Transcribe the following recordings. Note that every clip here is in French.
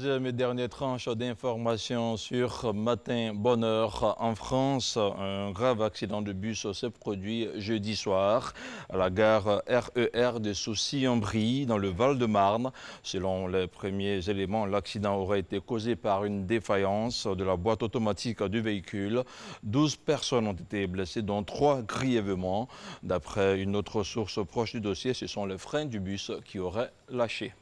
Troisième et dernière tranche d'informations sur Matin Bonheur en France. Un grave accident de bus s'est produit jeudi soir à la gare RER de Saucy-en-Brie dans le Val-de-Marne. Selon les premiers éléments, l'accident aurait été causé par une défaillance de la boîte automatique du véhicule. 12 personnes ont été blessées, dont 3 grièvement. D'après une autre source proche du dossier, ce sont les freins du bus qui auraient lâché.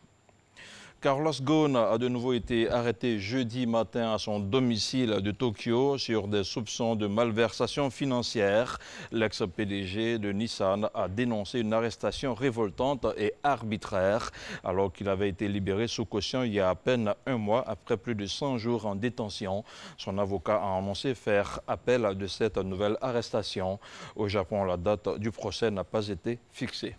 Carlos Ghosn a de nouveau été arrêté jeudi matin à son domicile de Tokyo sur des soupçons de malversation financière. L'ex-PDG de Nissan a dénoncé une arrestation révoltante et arbitraire alors qu'il avait été libéré sous caution il y a à peine un mois après plus de 100 jours en détention. Son avocat a annoncé faire appel de cette nouvelle arrestation. Au Japon, la date du procès n'a pas été fixée.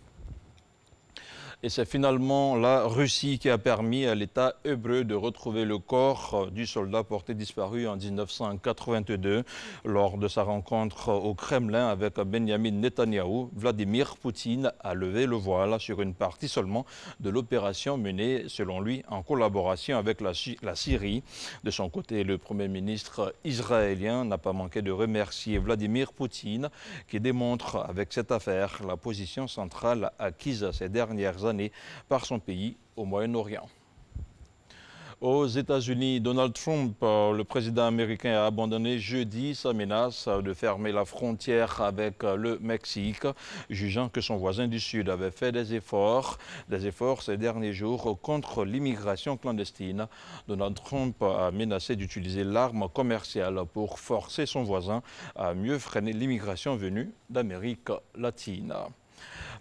Et c'est finalement la Russie qui a permis à l'État hébreu de retrouver le corps du soldat porté disparu en 1982. Lors de sa rencontre au Kremlin avec Benjamin Netanyahou, Vladimir Poutine a levé le voile sur une partie seulement de l'opération menée, selon lui, en collaboration avec la Syrie. De son côté, le Premier ministre israélien n'a pas manqué de remercier Vladimir Poutine, qui démontre avec cette affaire la position centrale acquise ces dernières années par son pays au Moyen-Orient. Aux États-Unis, Donald Trump, le président américain, a abandonné jeudi sa menace de fermer la frontière avec le Mexique, jugeant que son voisin du Sud avait fait des efforts ces derniers jours contre l'immigration clandestine. Donald Trump a menacé d'utiliser l'arme commerciale pour forcer son voisin à mieux freiner l'immigration venue d'Amérique latine.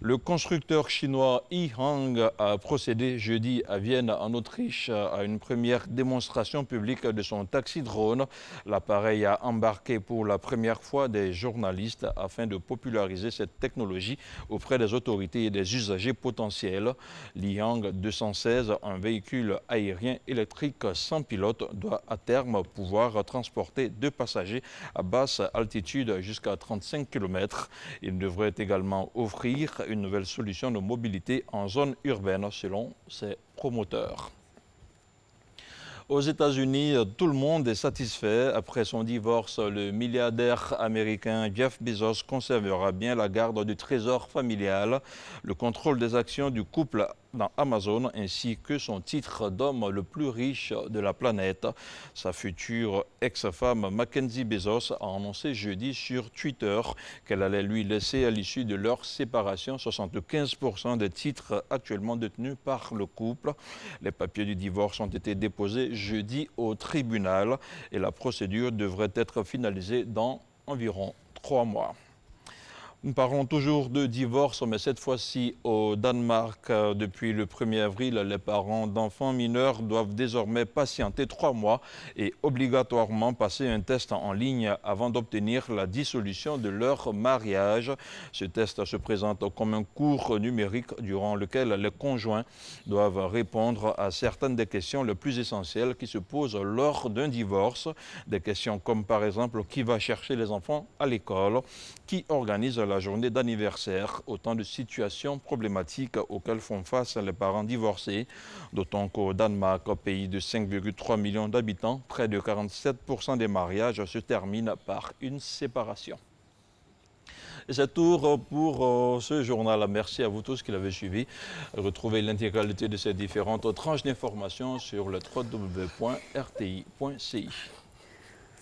Le constructeur chinois Yihang a procédé jeudi à Vienne, en Autriche, à une première démonstration publique de son taxi-drone. L'appareil a embarqué pour la première fois des journalistes afin de populariser cette technologie auprès des autorités et des usagers potentiels. L'Yihang 216, un véhicule aérien électrique sans pilote, doit à terme pouvoir transporter 2 passagers à basse altitude jusqu'à 35 km. Il devrait également offrir une nouvelle solution de mobilité en zone urbaine selon ses promoteurs. Aux États-Unis, tout le monde est satisfait. Après son divorce, le milliardaire américain Jeff Bezos conservera bien la garde du trésor familial, le contrôle des actions du couple dans Amazon ainsi que son titre d'homme le plus riche de la planète. Sa future ex-femme Mackenzie Bezos a annoncé jeudi sur Twitter qu'elle allait lui laisser à l'issue de leur séparation 75% des titres actuellement détenus par le couple. Les papiers du divorce ont été déposés jeudi au tribunal et la procédure devrait être finalisée dans environ 3 mois. Nous parlons toujours de divorce, mais cette fois-ci au Danemark. Depuis le 1er avril, les parents d'enfants mineurs doivent désormais patienter 3 mois et obligatoirement passer un test en ligne avant d'obtenir la dissolution de leur mariage. Ce test se présente comme un cours numérique durant lequel les conjoints doivent répondre à certaines des questions les plus essentielles qui se posent lors d'un divorce. Des questions comme par exemple qui va chercher les enfants à l'école, qui organise la journée d'anniversaire, autant de situations problématiques auxquelles font face les parents divorcés, d'autant qu'au Danemark, pays de 5,3 millions d'habitants, près de 47% des mariages se terminent par une séparation. Et c'est tout pour ce journal. Merci à vous tous qui l'avez suivi. Retrouvez l'intégralité de ces différentes tranches d'informations sur le www.rti.ci.